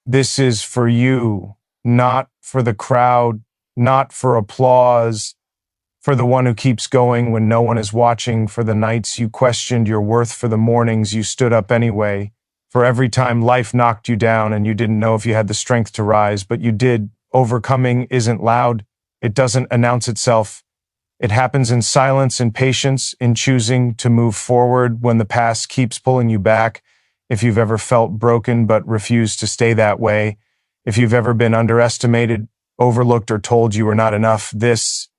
This is for you, not for the crowd, not for applause, for the one who keeps going when no one is watching, for the nights you questioned your worth, for the mornings you stood up anyway, for every time life knocked you down and you didn't know if you had the strength to rise, but you did. Overcoming isn't loud. It doesn't announce itself. It happens in silence, in patience, in choosing to move forward when the past keeps pulling you back. If you've ever felt broken but refused to stay that way, if you've ever been underestimated, overlooked, or told you were not enough, this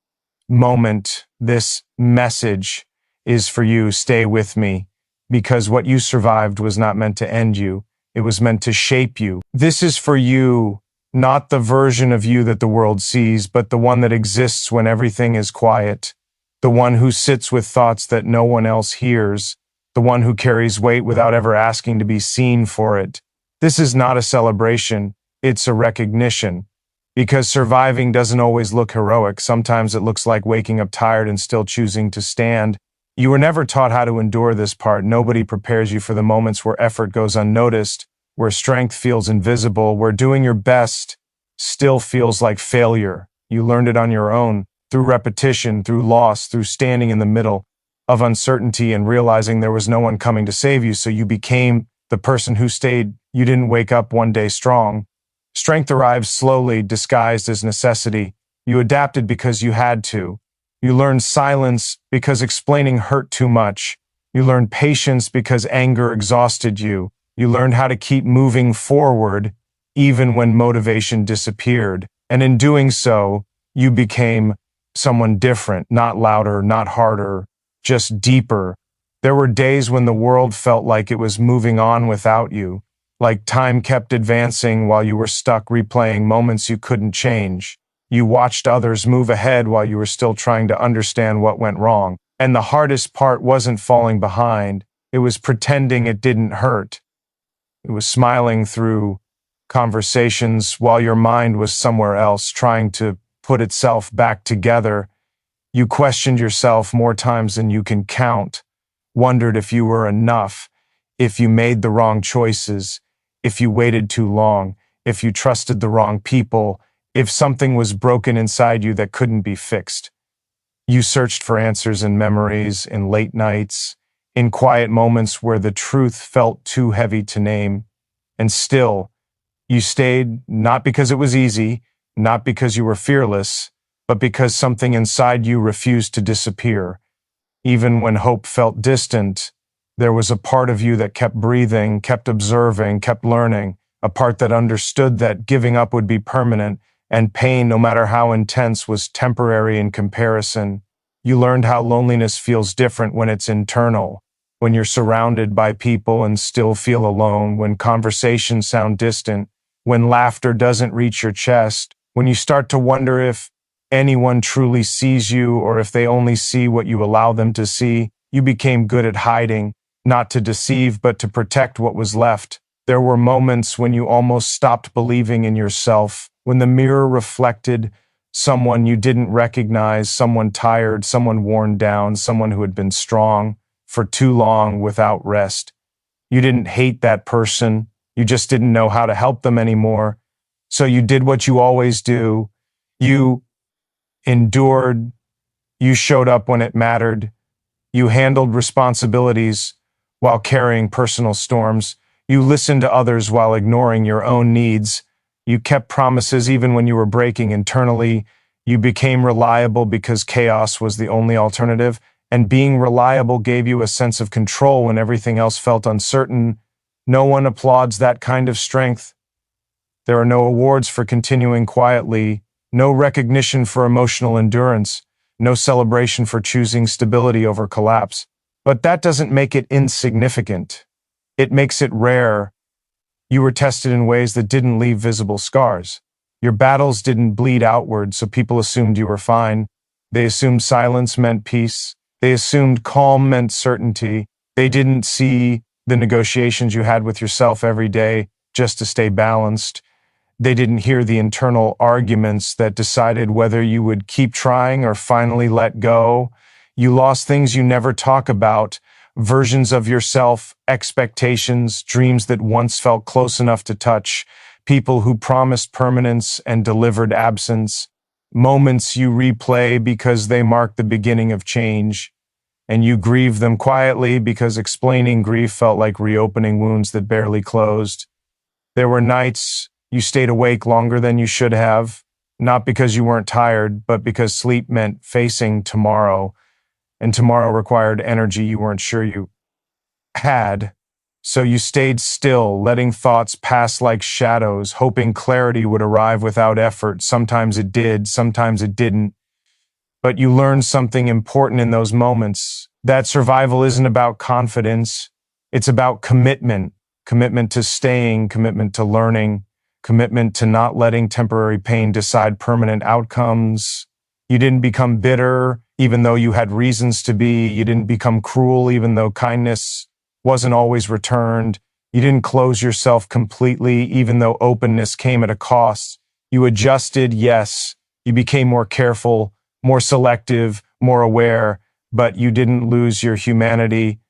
moment, this message is for you. Stay with me, because what you survived was not meant to end you. It was meant to shape you. This is for you, not the version of you that the world sees, but the one that exists when everything is quiet, the one who sits with thoughts that no one else hears, the one who carries weight without ever asking to be seen for it. This is not a celebration, it's a recognition. Because surviving doesn't always look heroic. Sometimes it looks like waking up tired and still choosing to stand. You were never taught how to endure this part. Nobody prepares you for the moments where effort goes unnoticed, where strength feels invisible, where doing your best still feels like failure. You learned it on your own, through repetition, through loss, through standing in the middle of uncertainty and realizing there was no one coming to save you, so you became the person who stayed. You didn't wake up one day strong. Strength arrives slowly, disguised as necessity. You adapted because you had to. You learned silence because explaining hurt too much. You learned patience because anger exhausted you. You learned how to keep moving forward even when motivation disappeared. And in doing so, you became someone different, not louder, not harder, just deeper. There were days when the world felt like it was moving on without you, like time kept advancing while you were stuck replaying moments you couldn't change. You watched others move ahead while you were still trying to understand what went wrong. And the hardest part wasn't falling behind. It was pretending it didn't hurt. It was smiling through conversations while your mind was somewhere else, trying to put itself back together. You questioned yourself more times than you can count, wondered if you were enough, if you made the wrong choices, if you waited too long, if you trusted the wrong people, if something was broken inside you that couldn't be fixed. You searched for answers in memories, in late nights, in quiet moments where the truth felt too heavy to name. And still, you stayed, not because it was easy, not because you were fearless, but because something inside you refused to disappear. Even when hope felt distant, there was a part of you that kept breathing, kept observing, kept learning, a part that understood that giving up would be permanent, and pain, no matter how intense, was temporary in comparison. You learned how loneliness feels different when it's internal, when you're surrounded by people and still feel alone, when conversations sound distant, when laughter doesn't reach your chest, when you start to wonder if anyone truly sees you or if they only see what you allow them to see. You became good at hiding, not to deceive, but to protect what was left. There were moments when you almost stopped believing in yourself, when the mirror reflected someone you didn't recognize, someone tired, someone worn down, someone who had been strong for too long without rest. You didn't hate that person, you just didn't know how to help them anymore. So you did what you always do. You endured, you showed up when it mattered, you handled responsibilities while carrying personal storms, you listened to others while ignoring your own needs, you kept promises even when you were breaking internally, you became reliable because chaos was the only alternative, and being reliable gave you a sense of control when everything else felt uncertain. No one applauds that kind of strength. There are no awards for continuing quietly, no recognition for emotional endurance, no celebration for choosing stability over collapse. But that doesn't make it insignificant. It makes it rare. You were tested in ways that didn't leave visible scars. Your battles didn't bleed outward, so people assumed you were fine. They assumed silence meant peace. They assumed calm meant certainty. They didn't see the negotiations you had with yourself every day just to stay balanced. They didn't hear the internal arguments that decided whether you would keep trying or finally let go. You lost things you never talk about, versions of yourself, expectations, dreams that once felt close enough to touch, people who promised permanence and delivered absence, moments you replay because they mark the beginning of change, and you grieve them quietly because explaining grief felt like reopening wounds that barely closed. There were nights you stayed awake longer than you should have, not because you weren't tired, but because sleep meant facing tomorrow, and tomorrow required energy you weren't sure you had. So you stayed still, letting thoughts pass like shadows, hoping clarity would arrive without effort. Sometimes it did, sometimes it didn't. But you learned something important in those moments. That survival isn't about confidence. It's about commitment. Commitment to staying, commitment to learning, commitment to not letting temporary pain decide permanent outcomes. You didn't become bitter, even though you had reasons to be. You didn't become cruel, even though kindness wasn't always returned. You didn't close yourself completely, even though openness came at a cost. You adjusted, yes. You became more careful, more selective, more aware, but you didn't lose your humanity.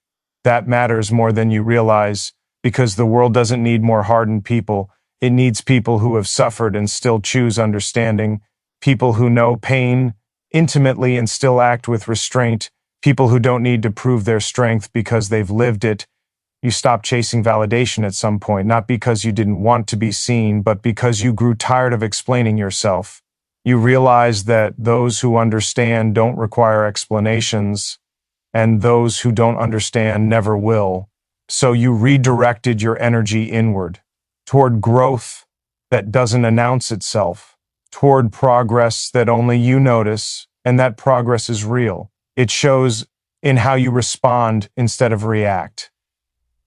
That matters more than you realize, because the world doesn't need more hardened people. It needs people who have suffered and still choose understanding, people who know pain intimately and still act with restraint, people who don't need to prove their strength because they've lived it. You stopped chasing validation at some point, not because you didn't want to be seen, but because you grew tired of explaining yourself. You realized that those who understand don't require explanations, and those who don't understand never will. So you redirected your energy inward, toward growth that doesn't announce itself, toward progress that only you notice, and that progress is real. It shows in how you respond instead of react,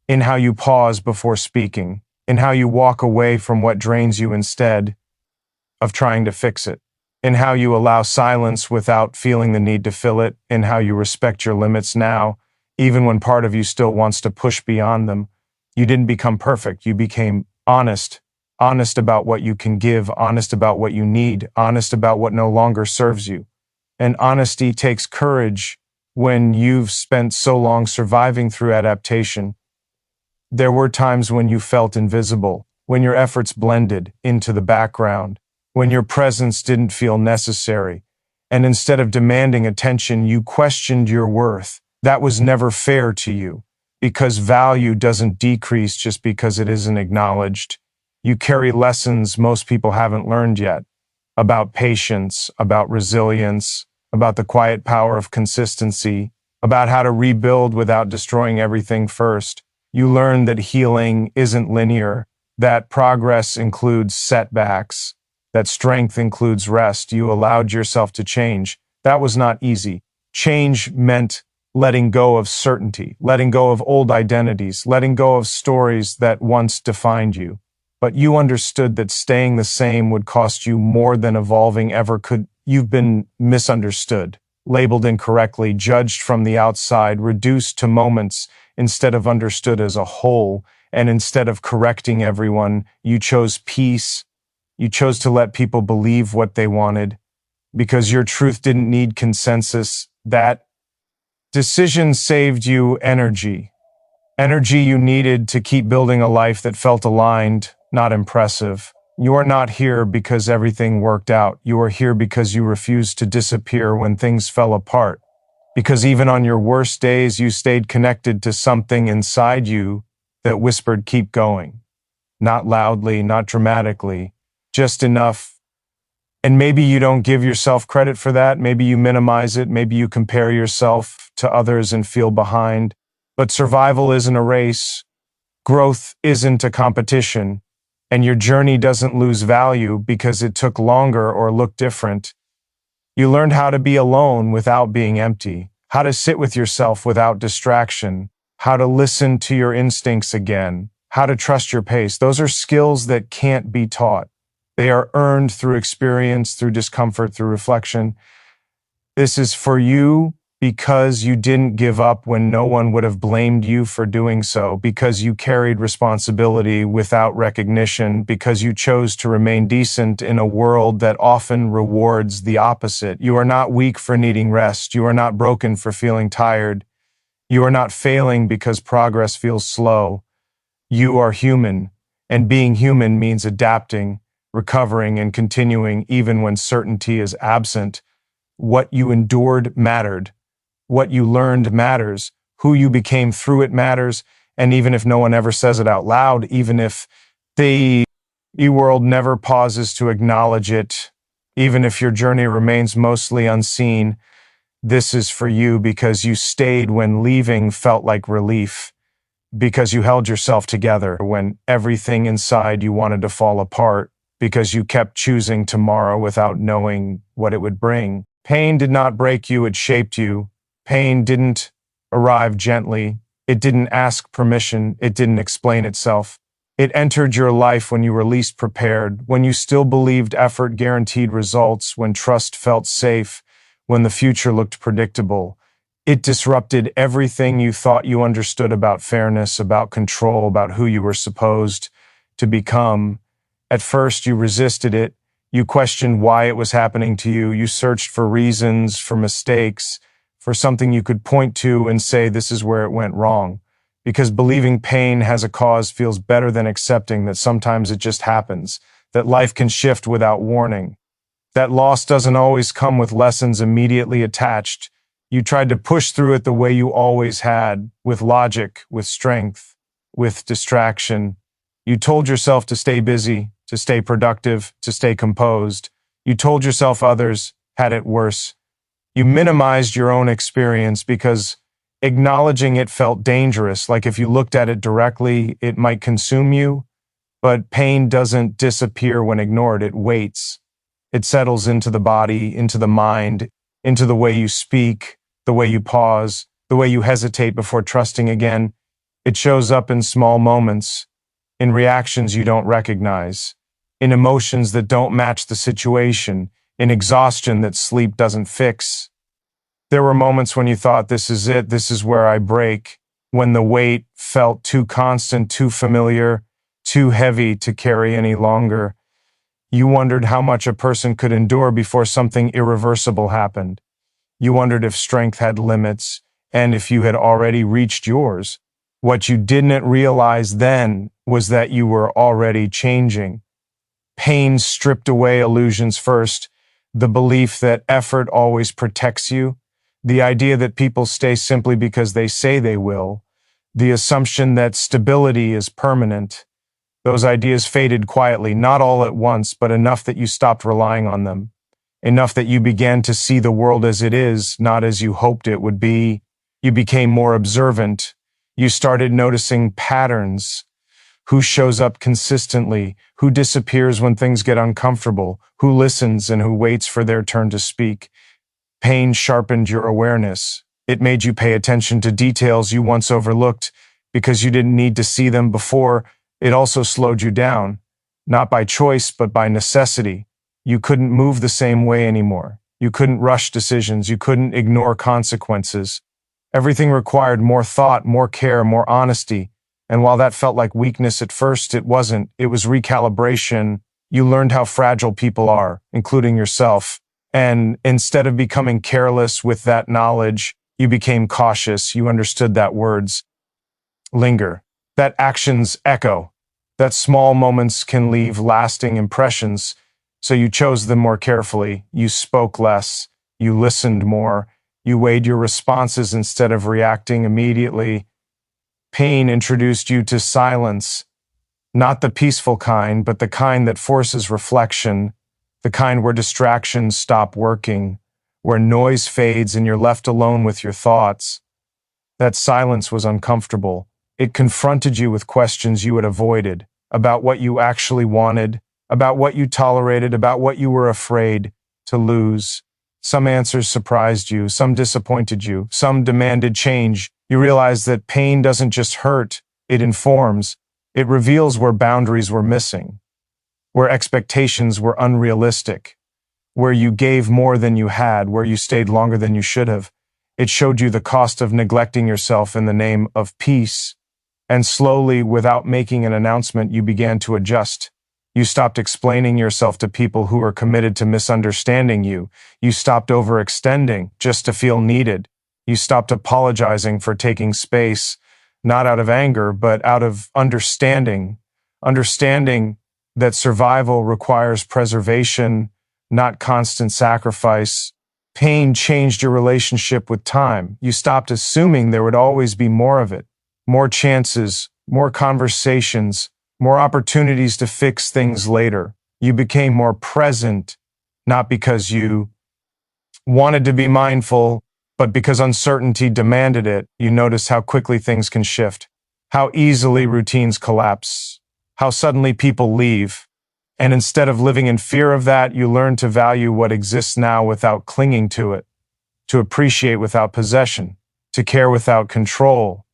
in how you pause before speaking, in how you walk away from what drains you instead of trying to fix it, in how you allow silence without feeling the need to fill it, in how you respect your limits now, even when part of you still wants to push beyond them. You didn't become perfect. You became honest, honest about what you can give, honest about what you need, honest about what no longer serves you. And honesty takes courage when you've spent so long surviving through adaptation. There were times when you felt invisible, when your efforts blended into the background, when your presence didn't feel necessary, and instead of demanding attention, you questioned your worth. That was never fair to you, because value doesn't decrease just because it isn't acknowledged. You carry lessons most people haven't learned yet, about patience, about resilience, about the quiet power of consistency, about how to rebuild without destroying everything first. You learn that healing isn't linear, that progress includes setbacks, that strength includes rest. You allowed yourself to change. That was not easy. Change meant letting go of certainty, letting go of old identities, letting go of stories that once defined you. But you understood that staying the same would cost you more than evolving ever could. You've been misunderstood, labeled incorrectly, judged from the outside, reduced to moments instead of understood as a whole. And instead of correcting everyone, you chose peace. You chose to let people believe what they wanted because your truth didn't need consensus. That decision saved you energy. Energy you needed to keep building a life that felt aligned, not impressive. You are not here because everything worked out. You are here because you refused to disappear when things fell apart. Because even on your worst days, you stayed connected to something inside you that whispered, keep going. Not loudly, not dramatically, just enough. And maybe you don't give yourself credit for that. Maybe you minimize it. Maybe you compare yourself to others and feel behind. But survival isn't a race. Growth isn't a competition. And your journey doesn't lose value because it took longer or looked different. You learned how to be alone without being empty, how to sit with yourself without distraction, how to listen to your instincts again, how to trust your pace. Those are skills that can't be taught. They are earned through experience, through discomfort, through reflection. This is for you because you didn't give up when no one would have blamed you for doing so, because you carried responsibility without recognition, because you chose to remain decent in a world that often rewards the opposite. You are not weak for needing rest. You are not broken for feeling tired. You are not failing because progress feels slow. You are human. And being human means adapting, recovering, and continuing even when certainty is absent. What you endured mattered. What you learned matters. Who you became through it matters. And even if no one ever says it out loud, even if the world never pauses to acknowledge it, even if your journey remains mostly unseen, this is for you because you stayed when leaving felt like relief, because you held yourself together when everything inside you wanted to fall apart, because you kept choosing tomorrow without knowing what it would bring. Pain did not break you, it shaped you. Pain didn't arrive gently. It didn't ask permission. It didn't explain itself. It entered your life when you were least prepared, when you still believed effort guaranteed results, when trust felt safe, when the future looked predictable. It disrupted everything you thought you understood about fairness, about control, about who you were supposed to become. At first, you resisted it. You questioned why it was happening to you. You searched for reasons, for mistakes, for something you could point to and say, this is where it went wrong. Because believing pain has a cause feels better than accepting that sometimes it just happens, that life can shift without warning, that loss doesn't always come with lessons immediately attached. You tried to push through it the way you always had, with logic, with strength, with distraction. You told yourself to stay busy, to stay productive, to stay composed. You told yourself others had it worse. You minimized your own experience because acknowledging it felt dangerous, like if you looked at it directly, it might consume you. But pain doesn't disappear when ignored, it waits. It settles into the body, into the mind, into the way you speak, the way you pause, the way you hesitate before trusting again. It shows up in small moments, in reactions you don't recognize, in emotions that don't match the situation, in exhaustion that sleep doesn't fix. There were moments when you thought, this is it, this is where I break, when the weight felt too constant, too familiar, too heavy to carry any longer. You wondered how much a person could endure before something irreversible happened. You wondered if strength had limits, and if you had already reached yours. What you didn't realize then was that you were already changing. Pain stripped away illusions first, the belief that effort always protects you, the idea that people stay simply because they say they will, the assumption that stability is permanent. Those ideas faded quietly, not all at once, but enough that you stopped relying on them. Enough that you began to see the world as it is, not as you hoped it would be. You became more observant. You started noticing patterns. Who shows up consistently, who disappears when things get uncomfortable, who listens and who waits for their turn to speak. Pain sharpened your awareness. It made you pay attention to details you once overlooked because you didn't need to see them before. It also slowed you down, not by choice, but by necessity. You couldn't move the same way anymore. You couldn't rush decisions. You couldn't ignore consequences. Everything required more thought, more care, more honesty. And while that felt like weakness at first, it wasn't. It was recalibration. You learned how fragile people are, including yourself. And instead of becoming careless with that knowledge, you became cautious. You understood that words linger, that actions echo, that small moments can leave lasting impressions. So you chose them more carefully. You spoke less. You listened more. You weighed your responses instead of reacting immediately. Pain introduced you to silence, not the peaceful kind, but the kind that forces reflection, the kind where distractions stop working, where noise fades and you're left alone with your thoughts. That silence was uncomfortable. It confronted you with questions you had avoided, about what you actually wanted, about what you tolerated, about what you were afraid to lose. Some answers surprised you, some disappointed you, some demanded change. You realized that pain doesn't just hurt, it informs. It reveals where boundaries were missing, where expectations were unrealistic, where you gave more than you had, where you stayed longer than you should have. It showed you the cost of neglecting yourself in the name of peace. And slowly, without making an announcement, you began to adjust. You stopped explaining yourself to people who were committed to misunderstanding you. You stopped overextending just to feel needed. You stopped apologizing for taking space, not out of anger, but out of understanding. understanding that survival requires preservation, not constant sacrifice. Pain changed your relationship with time. You stopped assuming there would always be more of it, more chances, more conversations, more opportunities to fix things later. You became more present, not because you wanted to be mindful, but because uncertainty demanded it. You notice how quickly things can shift, how easily routines collapse, how suddenly people leave. And instead of living in fear of that, you learn to value what exists now without clinging to it, to appreciate without possession, to care without control.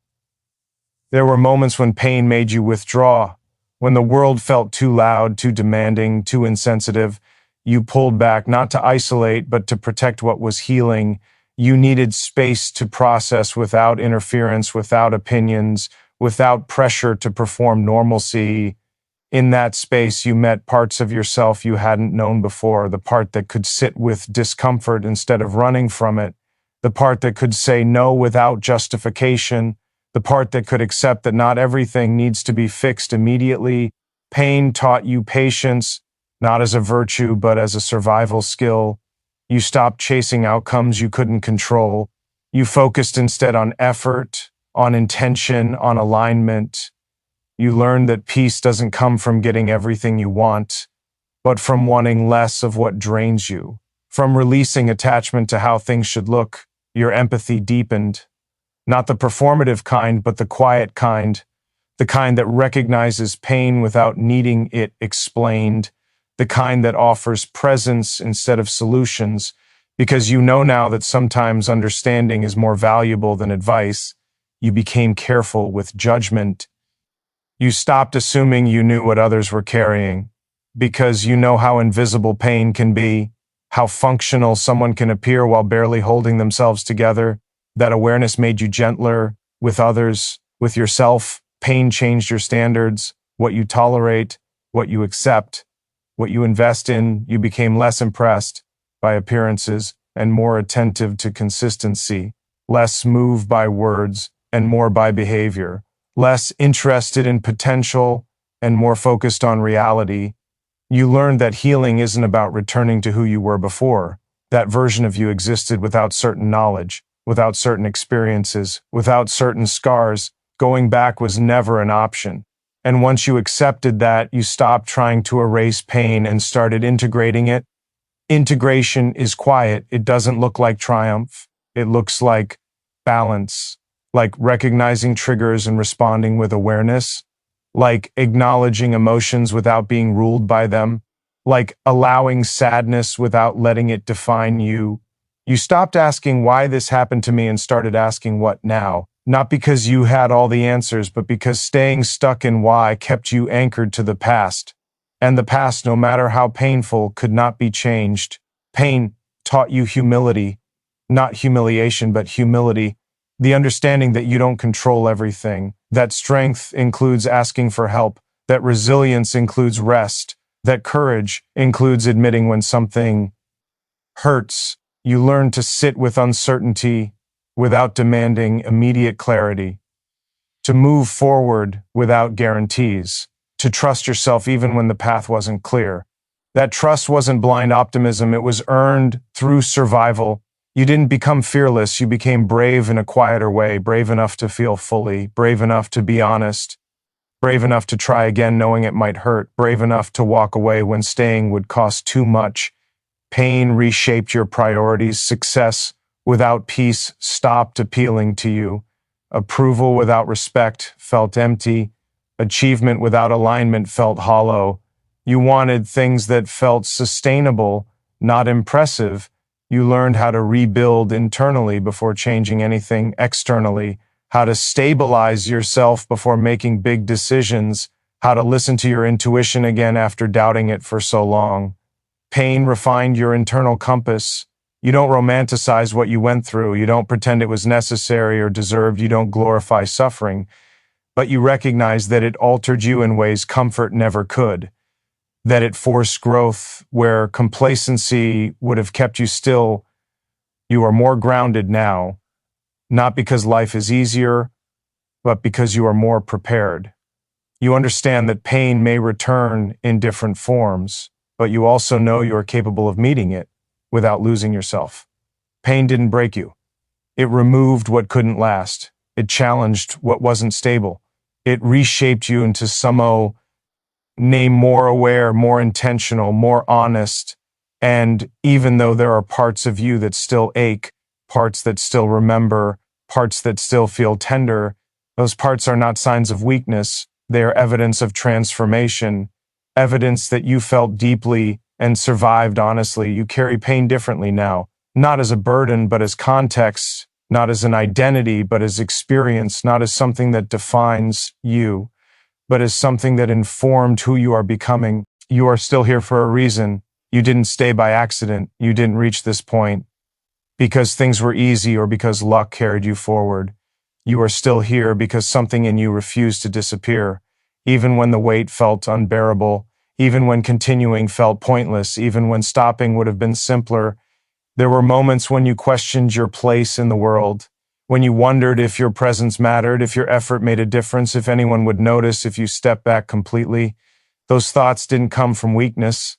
There were moments when pain made you withdraw, when the world felt too loud, too demanding, too insensitive. You pulled back, not to isolate, but to protect what was healing. You needed space to process without interference, without opinions, without pressure to perform normalcy. In that space, you met parts of yourself you hadn't known before, the part that could sit with discomfort instead of running from it, the part that could say no without justification, the part that could accept that not everything needs to be fixed immediately. Pain taught you patience, not as a virtue, but as a survival skill. You stopped chasing outcomes you couldn't control. You focused instead on effort, on intention, on alignment. You learned that peace doesn't come from getting everything you want, but from wanting less of what drains you. From releasing attachment to how things should look, your empathy deepened. Not the performative kind, but the quiet kind, the kind that recognizes pain without needing it explained, the kind that offers presence instead of solutions, because you know now that sometimes understanding is more valuable than advice. You became careful with judgment. You stopped assuming you knew what others were carrying, because you know how invisible pain can be, how functional someone can appear while barely holding themselves together. That awareness made you gentler with others, with yourself. Pain changed your standards, what you tolerate, what you accept, what you invest in. You became less impressed by appearances and more attentive to consistency, less moved by words and more by behavior, less interested in potential and more focused on reality. You learned that healing isn't about returning to who you were before. That version of you existed without certain knowledge, without certain experiences, without certain scars. Going back was never an option. And once you accepted that, you stopped trying to erase pain and started integrating it. Integration is quiet. It doesn't look like triumph. It looks like balance, like recognizing triggers and responding with awareness, like acknowledging emotions without being ruled by them, like allowing sadness without letting it define you. You stopped asking why this happened to me and started asking what now. Not because you had all the answers, but because staying stuck in why kept you anchored to the past. And the past, no matter how painful, could not be changed. Pain taught you humility, not humiliation, but humility. The understanding that you don't control everything, that strength includes asking for help, that resilience includes rest, that courage includes admitting when something hurts. You learn to sit with uncertainty without demanding immediate clarity, to move forward without guarantees, to trust yourself even when the path wasn't clear. That trust wasn't blind optimism, it was earned through survival. You didn't become fearless, you became brave in a quieter way, brave enough to feel fully, brave enough to be honest, brave enough to try again knowing it might hurt, brave enough to walk away when staying would cost too much. Pain reshaped your priorities. Success without peace stopped appealing to you. Approval without respect felt empty. Achievement without alignment felt hollow. You wanted things that felt sustainable, not impressive. You learned how to rebuild internally before changing anything externally, how to stabilize yourself before making big decisions, how to listen to your intuition again after doubting it for so long. Pain refined your internal compass. You don't romanticize what you went through. You don't pretend it was necessary or deserved. You don't glorify suffering. But you recognize that it altered you in ways comfort never could. That it forced growth where complacency would have kept you still. You are more grounded now, not because life is easier, but because you are more prepared. You understand that pain may return in different forms, but you also know you are capable of meeting it without losing yourself. Pain didn't break you. It removed what couldn't last. It challenged what wasn't stable. It reshaped you into someone name more aware, more intentional, more honest. And even though there are parts of you that still ache, parts that still remember, parts that still feel tender, those parts are not signs of weakness. They are evidence of transformation, evidence that you felt deeply and survived honestly. You carry pain differently now, not as a burden, but as context, not as an identity, but as experience, not as something that defines you, but as something that informed who you are becoming. You are still here for a reason. You didn't stay by accident. You didn't reach this point because things were easy or because luck carried you forward. You are still here because something in you refused to disappear, even when the weight felt unbearable, even when continuing felt pointless, even when stopping would have been simpler. There were moments when you questioned your place in the world, when you wondered if your presence mattered, if your effort made a difference, if anyone would notice if you stepped back completely. Those thoughts didn't come from weakness.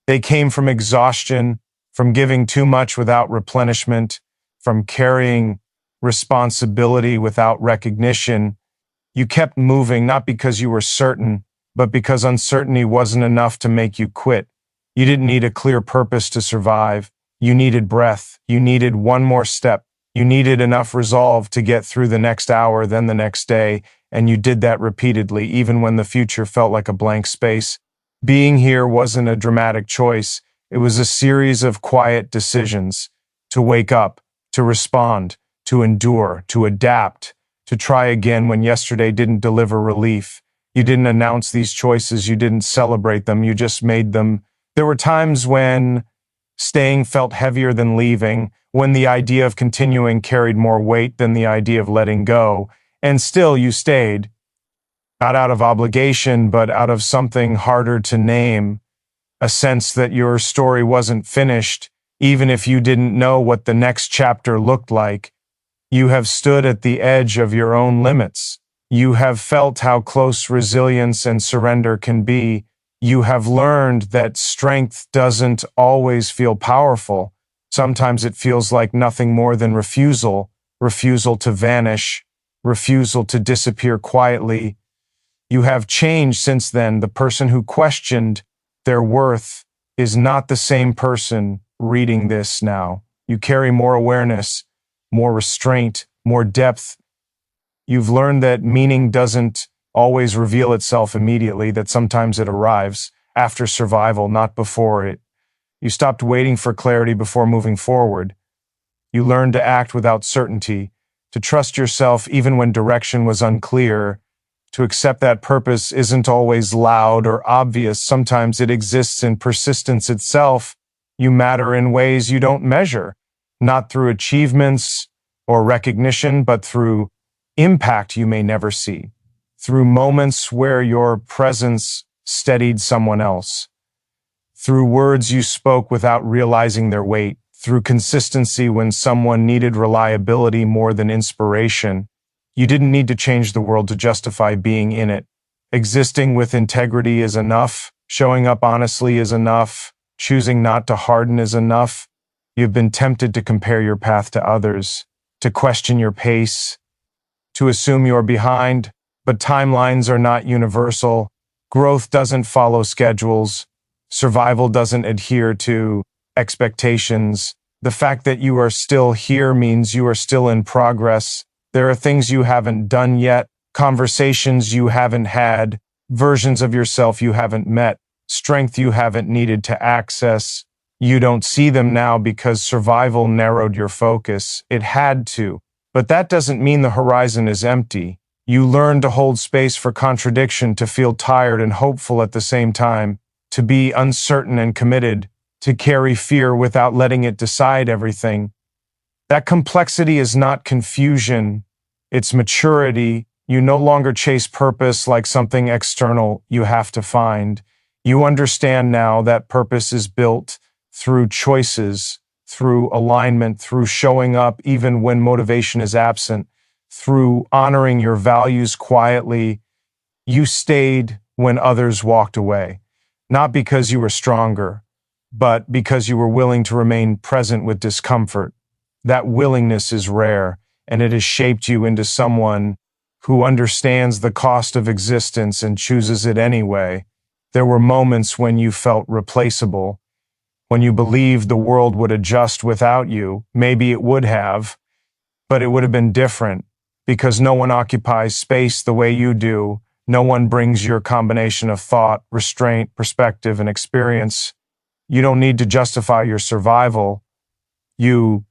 They came from exhaustion, from giving too much without replenishment, from carrying responsibility without recognition. You kept moving not because you were certain, but because uncertainty wasn't enough to make you quit. You didn't need a clear purpose to survive. You needed breath. You needed one more step. You needed enough resolve to get through the next hour, then the next day, and you did that repeatedly, even when the future felt like a blank space. Being here wasn't a dramatic choice. It was a series of quiet decisions to wake up, to respond, to endure, to adapt, to try again when yesterday didn't deliver relief. You didn't announce these choices. You didn't celebrate them. You just made them. There were times when staying felt heavier than leaving, when the idea of continuing carried more weight than the idea of letting go. And still you stayed, not out of obligation, but out of something harder to name, a sense that your story wasn't finished, even if you didn't know what the next chapter looked like. You have stood at the edge of your own limits. You have felt how close resilience and surrender can be. You have learned that strength doesn't always feel powerful. Sometimes it feels like nothing more than refusal, refusal to vanish, refusal to disappear quietly. You have changed since then. The person who questioned their worth is not the same person reading this now. You carry more awareness, more restraint, more depth. You've learned that meaning doesn't always reveal itself immediately, that sometimes it arrives after survival, not before it. You stopped waiting for clarity before moving forward. You learned to act without certainty, to trust yourself even when direction was unclear, to accept that purpose isn't always loud or obvious. Sometimes it exists in persistence itself. You matter in ways you don't measure, not through achievements or recognition, but through impact you may never see, through moments where your presence steadied someone else, through words you spoke without realizing their weight, through consistency when someone needed reliability more than inspiration. You didn't need to change the world to justify being in it. Existing with integrity is enough. Showing up honestly is enough. Choosing not to harden is enough. You've been tempted to compare your path to others, to question your pace, to assume you're behind, but timelines are not universal. Growth doesn't follow schedules. Survival doesn't adhere to expectations. The fact that you are still here means you are still in progress. There are things you haven't done yet, conversations you haven't had, versions of yourself you haven't met, strength you haven't needed to access. You don't see them now because survival narrowed your focus. It had to. But that doesn't mean the horizon is empty. You learn to hold space for contradiction, to feel tired and hopeful at the same time, to be uncertain and committed, to carry fear without letting it decide everything. That complexity is not confusion, it's maturity. You no longer chase purpose like something external you have to find. You understand now that purpose is built through choices, through alignment, through showing up even when motivation is absent, through honoring your values quietly. You stayed when others walked away, not because you were stronger, but because you were willing to remain present with discomfort. That willingness is rare, and it has shaped you into someone who understands the cost of existence and chooses it anyway. There were moments when you felt replaceable, when you believed the world would adjust without you. Maybe it would have, but it would have been different because no one occupies space the way you do. No one brings your combination of thought, restraint, perspective, and experience. You don't need to justify your survival. You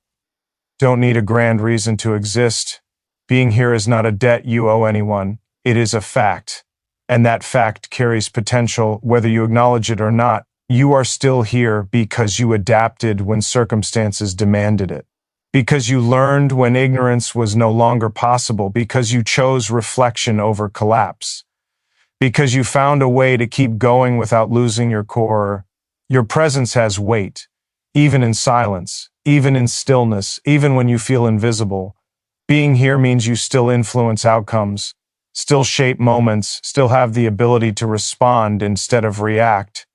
don't need a grand reason to exist. Being here is not a debt you owe anyone. It is a fact. And that fact carries potential, whether you acknowledge it or not. You are still here because you adapted when circumstances demanded it. Because you learned when ignorance was no longer possible. Because you chose reflection over collapse. Because you found a way to keep going without losing your core. Your presence has weight, even in silence, even in stillness, even when you feel invisible. Being here means you still influence outcomes, still shape moments, still have the ability to respond instead of react.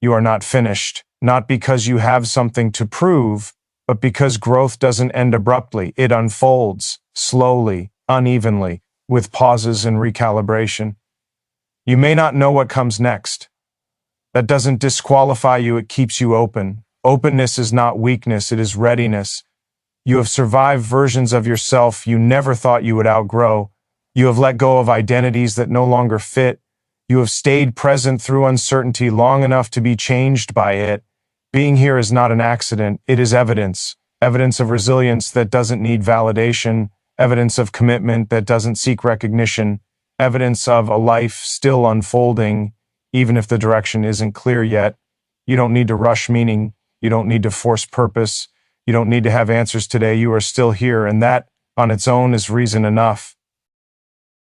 You are not finished, not because you have something to prove, but because growth doesn't end abruptly. It unfolds, slowly, unevenly, with pauses and recalibration. You may not know what comes next. That doesn't disqualify you, it keeps you open. Openness is not weakness, it is readiness. You have survived versions of yourself you never thought you would outgrow. You have let go of identities that no longer fit. You have stayed present through uncertainty long enough to be changed by it. Being here is not an accident, it is evidence. Evidence of resilience that doesn't need validation. Evidence of commitment that doesn't seek recognition. Evidence of a life still unfolding, even if the direction isn't clear yet. You don't need to rush meaning. You don't need to force purpose. You don't need to have answers today. You are still here, and that, on its own, is reason enough.